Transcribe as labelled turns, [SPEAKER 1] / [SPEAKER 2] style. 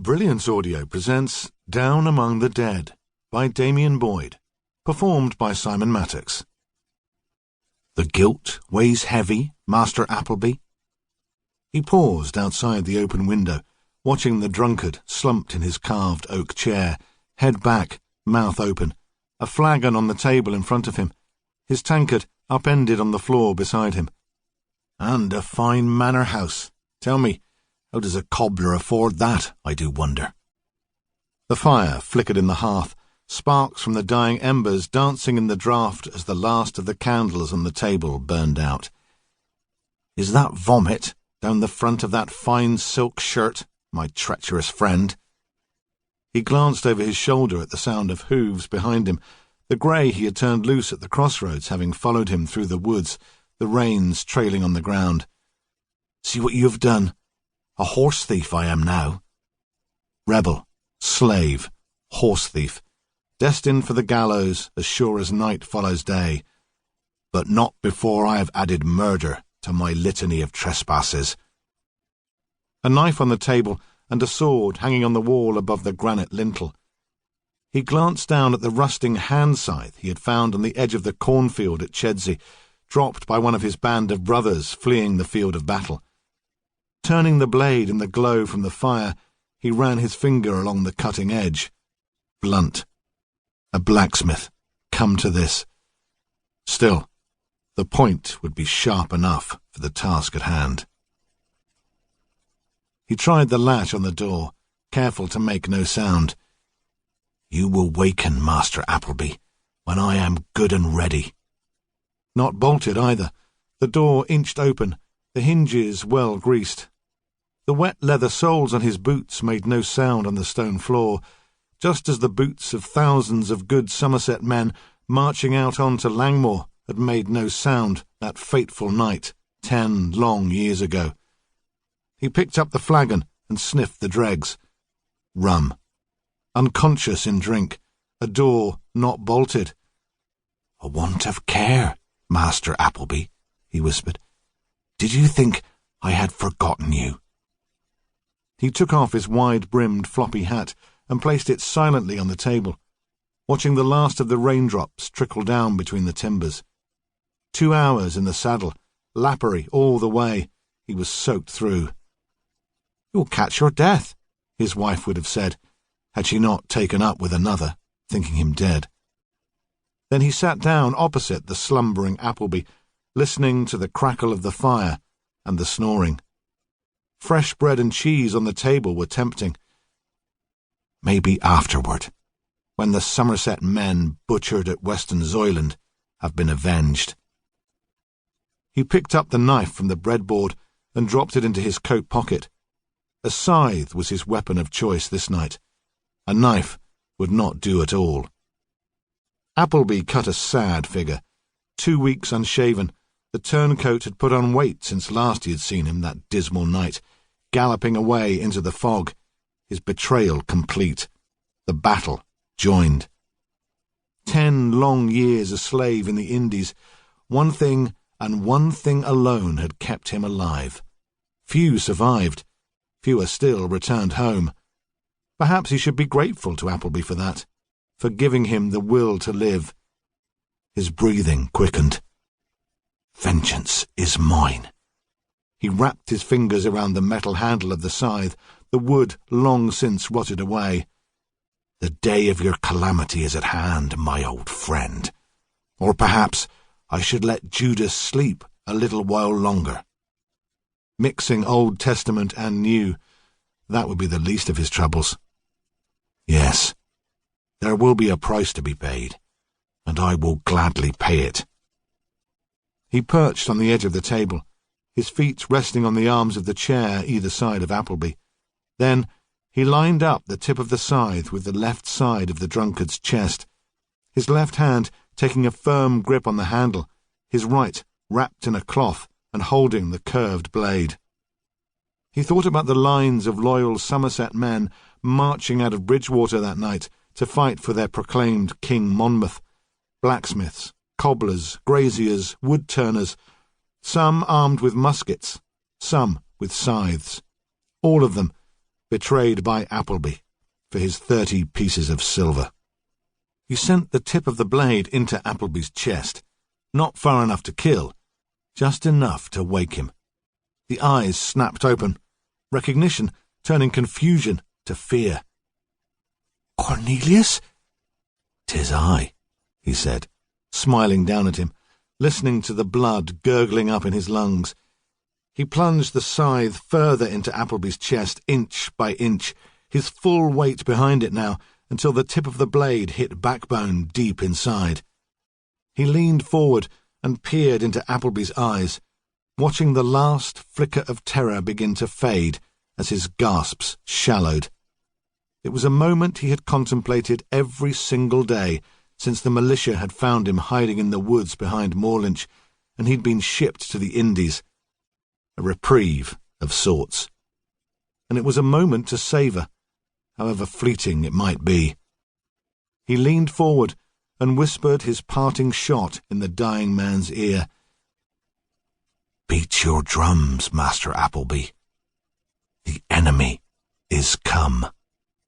[SPEAKER 1] Brilliance Audio presents Down Among the Dead by Damien Boyd, performed by Simon Maddox. The guilt weighs heavy, Master Appleby. He paused outside the open window, watching the drunkard slumped in his carved oak chair, head back, mouth open, a flagon on the table in front of him, his tankard upended on the floor beside him. And a fine manor house. Tell me, how does a cobbler afford that, I do wonder? The fire flickered in the hearth, sparks from the dying embers dancing in the draught as the last of the candles on the table burned out. Is that vomit down the front of that fine silk shirt, my treacherous friend? He glanced over his shoulder at the sound of hooves behind him, the grey he had turned loose at the crossroads having followed him through the woods, the reins trailing on the ground. See what you have done. A horse thief I am now. Rebel, slave, horse thief, destined for the gallows as sure as night follows day, but not before I have added murder to my litany of trespasses. A knife on the table and a sword hanging on the wall above the granite lintel. He glanced down at the rusting hand scythe he had found on the edge of the cornfield at Chedsey, dropped by one of his band of brothers fleeing the field of battle. Turning the blade in the glow from the fire, he ran his finger along the cutting edge. Blunt. A blacksmith. Come to this. Still, the point would be sharp enough for the task at hand. He tried the latch on the door, careful to make no sound. You will waken, Master Appleby, when I am good and ready. Not bolted either. The door inched open, the hinges well greased. The wet leather soles on his boots made no sound on the stone floor, just as the boots of thousands of good Somerset men marching out on to Langmoor had made no sound that fateful night 10 long years ago. He picked up the flagon and sniffed the dregs. Rum. Unconscious in drink, a door not bolted. A want of care, Master Appleby, he whispered. Did you think I had forgotten you? He took off his wide-brimmed floppy hat and placed it silently on the table, watching the last of the raindrops trickle down between the timbers. 2 hours in the saddle, lappery all the way, he was soaked through. You'll catch your death, his wife would have said, had she not taken up with another, thinking him dead. Then he sat down opposite the slumbering Appleby, listening to the crackle of the fire and the snoring. Fresh bread and cheese on the table were tempting. Maybe afterward, when the Somerset men butchered at Weston Zoyland have been avenged. He picked up the knife from the breadboard and dropped it into his coat pocket. A scythe was his weapon of choice this night. A knife would not do at all. Appleby cut a sad figure. 2 weeks unshaven, the turncoat had put on weight since last he had seen him that dismal night, galloping away into the fog, his betrayal complete, the battle joined. 10 long years a slave in the Indies, one thing and one thing alone had kept him alive. Few survived, fewer still returned home. Perhaps he should be grateful to Appleby for that, for giving him the will to live. His breathing quickened. Vengeance is mine. He wrapped his fingers around the metal handle of the scythe, the wood long since rotted away. The day of your calamity is at hand, my old friend. Or perhaps I should let Judas sleep a little while longer. Mixing Old Testament and New, that would be the least of his troubles. Yes, there will be a price to be paid, and I will gladly pay it. He perched on the edge of the table, his feet resting on the arms of the chair either side of Appleby. Then he lined up the tip of the scythe with the left side of the drunkard's chest, his left hand taking a firm grip on the handle, his right wrapped in a cloth and holding the curved blade. He thought about the lines of loyal Somerset men marching out of Bridgewater that night to fight for their proclaimed King Monmouth, blacksmiths, cobblers, graziers, wood-turners, some armed with muskets, some with scythes, all of them betrayed by Appleby for his 30 pieces of silver. He sent the tip of the blade into Appleby's chest, not far enough to kill, just enough to wake him. The eyes snapped open, recognition turning confusion to fear. "Cornelius?" "'Tis I," he said, smiling down at him, listening to the blood gurgling up in his lungs. He plunged the scythe further into Appleby's chest, inch by inch, his full weight behind it now, until the tip of the blade hit backbone deep inside. He leaned forward and peered into Appleby's eyes, watching the last flicker of terror begin to fade as his gasps shallowed. It was a moment he had contemplated every single day since the militia had found him hiding in the woods behind Moorlinch, and he'd been shipped to the Indies. A reprieve of sorts. And it was a moment to savour, however fleeting it might be. He leaned forward and whispered his parting shot in the dying man's ear. "Beat your drums, Master Appleby. The enemy is come."